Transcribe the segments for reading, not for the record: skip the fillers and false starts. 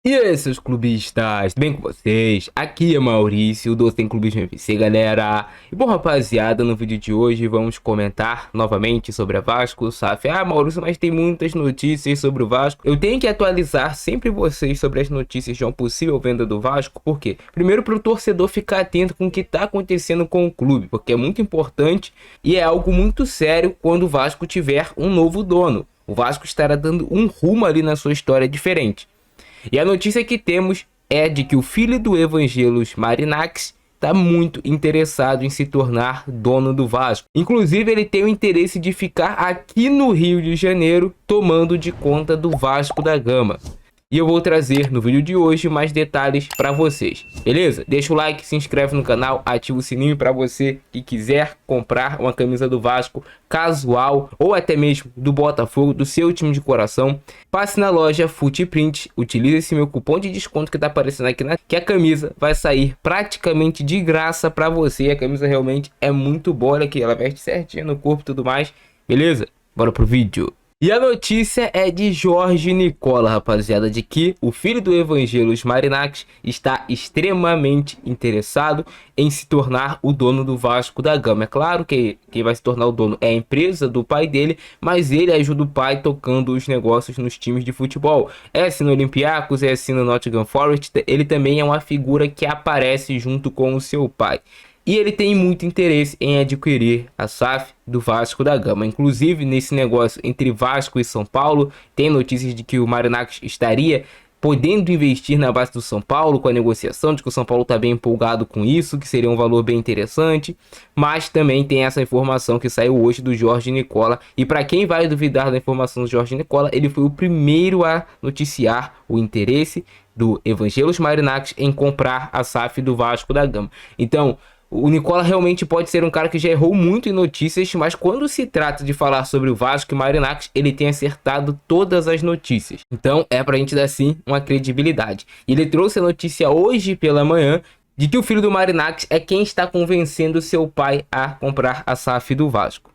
E aí, seus clubistas, tudo bem com vocês? Aqui é Maurício, do Sem Clubismo FC, galera. E bom, rapaziada, no vídeo de hoje vamos comentar novamente sobre a Vasco, SAF. Ah, Maurício, mas tem muitas notícias sobre o Vasco. Eu tenho que atualizar sempre vocês sobre as notícias de uma possível venda do Vasco. Por quê? Primeiro, para o torcedor ficar atento com o que está acontecendo com o clube, porque é muito importante e é algo muito sério quando o Vasco tiver um novo dono. O Vasco estará dando um rumo ali na sua história diferente. E a notícia que temos é de que o filho do Evangelos Marinakis está muito interessado em se tornar dono do Vasco. Inclusive, ele tem o interesse de ficar aqui no Rio de Janeiro, tomando de conta do Vasco da Gama. E eu vou trazer no vídeo de hoje mais detalhes para vocês, beleza? Deixa o like, se inscreve no canal, ativa o sininho para você que quiser comprar uma camisa do Vasco casual ou até mesmo do Botafogo, do seu time de coração. Passe na loja Footprint, utilize esse meu cupom de desconto que tá aparecendo aqui, que a camisa vai sair praticamente de graça para você. A camisa realmente é muito boa, olha aqui, ela veste certinho no corpo e tudo mais, beleza? Bora pro vídeo. E a notícia é de Jorge Nicola, rapaziada, de que o filho do Evangelos Marinakis está extremamente interessado em se tornar o dono do Vasco da Gama. É claro que quem vai se tornar o dono é a empresa do pai dele, mas ele ajuda o pai tocando os negócios nos times de futebol. É assim no Olympiacos, é assim no Nottingham Forest, ele também é uma figura que aparece junto com o seu pai. E ele tem muito interesse em adquirir a SAF do Vasco da Gama. Inclusive, nesse negócio entre Vasco e São Paulo, tem notícias de que o Marinakis estaria podendo investir na base do São Paulo com a negociação, de que o São Paulo está bem empolgado com isso, que seria um valor bem interessante. Mas também tem essa informação que saiu hoje do Jorge Nicola. E para quem vai duvidar da informação do Jorge Nicola, ele foi o primeiro a noticiar o interesse do Evangelos Marinakis em comprar a SAF do Vasco da Gama. Então, o Nicola realmente pode ser um cara que já errou muito em notícias, mas quando se trata de falar sobre o Vasco e Marinakis, ele tem acertado todas as notícias. Então é pra gente dar sim uma credibilidade. E ele trouxe a notícia hoje pela manhã de que o filho do Marinakis é quem está convencendo seu pai a comprar a SAF do Vasco.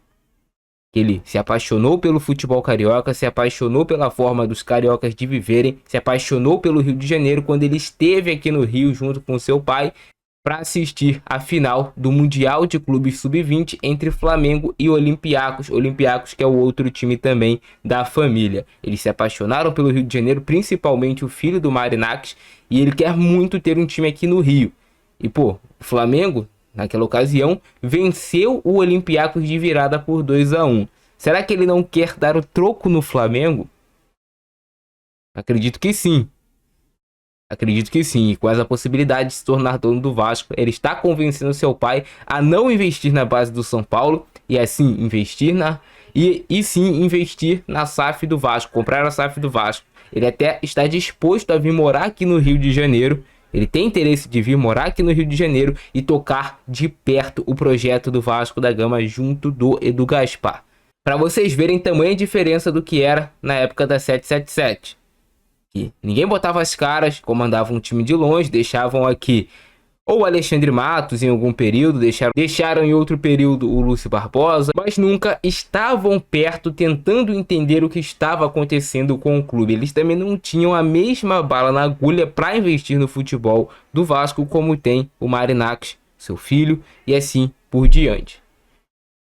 Ele se apaixonou pelo futebol carioca, se apaixonou pela forma dos cariocas de viverem, se apaixonou pelo Rio de Janeiro quando ele esteve aqui no Rio junto com seu pai para assistir a final do Mundial de Clubes Sub-20 entre Flamengo e Olympiacos. Olympiacos que é o outro time também da família. Eles se apaixonaram pelo Rio de Janeiro, principalmente o filho do Marinakis, e ele quer muito ter um time aqui no Rio. E pô, o Flamengo, naquela ocasião, venceu o Olympiacos de virada por 2-1. Será que ele não quer dar o troco no Flamengo? Acredito que sim. Acredito que sim, e com essa possibilidade de se tornar dono do Vasco, ele está convencendo seu pai a não investir na base do São Paulo e assim investir e sim investir na SAF do Vasco, comprar a SAF do Vasco. Ele até está disposto a vir morar aqui no Rio de Janeiro. Ele tem interesse de vir morar aqui no Rio de Janeiro e tocar de perto o projeto do Vasco da Gama junto do Edu Gaspar. Para vocês verem tamanha diferença do que era na época da 777. Ninguém botava as caras, comandavam um time de longe, deixavam aqui ou o Alexandre Matos em algum período, deixaram em outro período o Lúcio Barbosa, mas nunca estavam perto tentando entender o que estava acontecendo com o clube. Eles também não tinham a mesma bala na agulha para investir no futebol do Vasco como tem o Marinakis, seu filho, e assim por diante.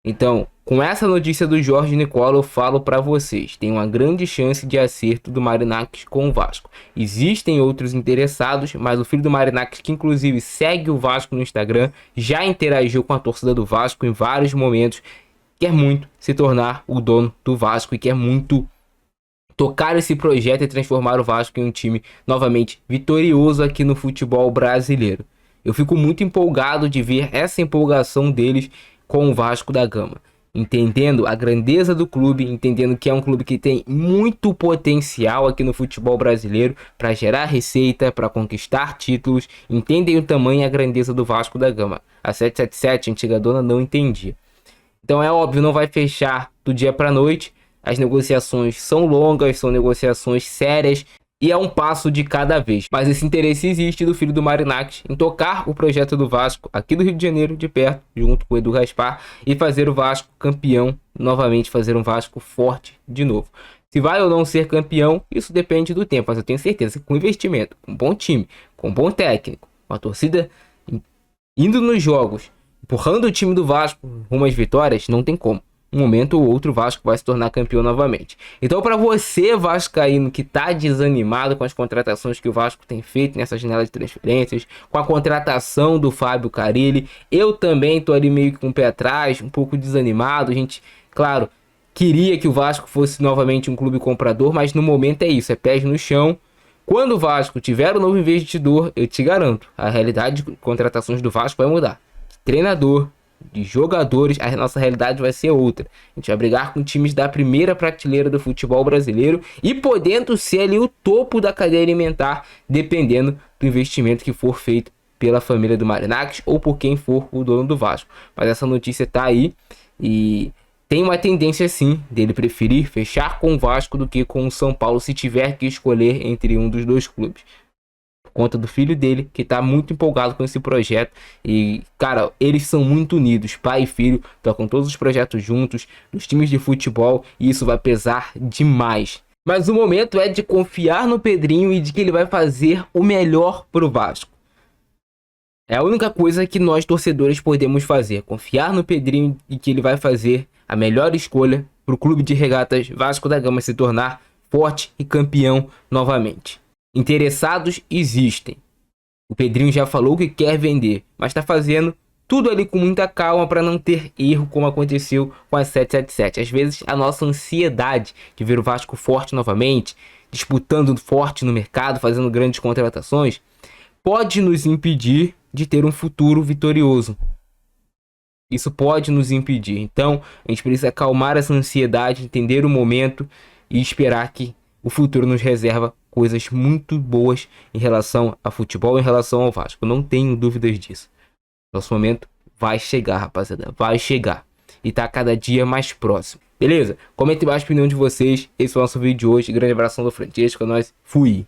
Então, com essa notícia do Jorge Nicola, eu falo para vocês, tem uma grande chance de acerto do Marinakis com o Vasco. Existem outros interessados, mas o filho do Marinakis, que inclusive segue o Vasco no Instagram, já interagiu com a torcida do Vasco em vários momentos, quer muito se tornar o dono do Vasco e quer muito tocar esse projeto e transformar o Vasco em um time novamente vitorioso aqui no futebol brasileiro. Eu fico muito empolgado de ver essa empolgação deles com o Vasco da Gama, entendendo a grandeza do clube, entendendo que é um clube que tem muito potencial aqui no futebol brasileiro para gerar receita, para conquistar títulos, entendem o tamanho e a grandeza do Vasco da Gama. A 777, a antiga dona, não entendia. Então é óbvio, não vai fechar do dia para noite, as negociações são longas, são negociações sérias, e é um passo de cada vez. Mas esse interesse existe do filho do Marinakis em tocar o projeto do Vasco aqui do Rio de Janeiro de perto, junto com o Edu Gaspar, e fazer o Vasco campeão novamente, fazer um Vasco forte de novo. Se vai ou não ser campeão, isso depende do tempo, mas eu tenho certeza que com investimento, com um bom time, com um bom técnico, com a torcida indo nos jogos, empurrando o time do Vasco rumo às vitórias, não tem como. Um momento ou outro o Vasco vai se tornar campeão novamente. Então, para você vascaíno que tá desanimado com as contratações que o Vasco tem feito nessa janela de transferências, com a contratação do Fábio Carille, eu também tô ali meio que com o pé atrás, um pouco desanimado. A gente, claro, queria que o Vasco fosse novamente um clube comprador, mas no momento é isso, é pés no chão. Quando o Vasco tiver um novo investidor, eu te garanto, a realidade de contratações do Vasco vai mudar. Treinador, de jogadores, a nossa realidade vai ser outra. A gente vai brigar com times da primeira prateleira do futebol brasileiro e podendo ser ali o topo da cadeia alimentar, dependendo do investimento que for feito pela família do Marinakis ou por quem for o dono do Vasco. Mas essa notícia tá aí e tem uma tendência sim dele preferir fechar com o Vasco do que com o São Paulo se tiver que escolher entre um dos dois clubes. Conta do filho dele, que tá muito empolgado com esse projeto. E, cara, eles são muito unidos. Pai e filho tocam todos os projetos juntos, nos times de futebol, e isso vai pesar demais. Mas o momento é de confiar no Pedrinho e de que ele vai fazer o melhor pro Vasco. É a única coisa que nós torcedores podemos fazer. Confiar no Pedrinho e que ele vai fazer a melhor escolha pro clube de regatas Vasco da Gama se tornar forte e campeão novamente. Interessados existem. O Pedrinho já falou que quer vender, mas está fazendo tudo ali com muita calma para não ter erro como aconteceu com a 777. Às vezes a nossa ansiedade de ver o Vasco forte novamente, disputando forte no mercado, fazendo grandes contratações, pode nos impedir de ter um futuro vitorioso. Isso pode nos impedir. Então a gente precisa acalmar essa ansiedade, entender o momento e esperar que o futuro nos reserva coisas muito boas em relação a futebol, em relação ao Vasco. Não tenho dúvidas disso. Nosso momento vai chegar, rapaziada. Vai chegar. E tá cada dia mais próximo. Beleza? Comentem embaixo a opinião de vocês. Esse foi o nosso vídeo de hoje. Grande abração do Francesco. Nós fui.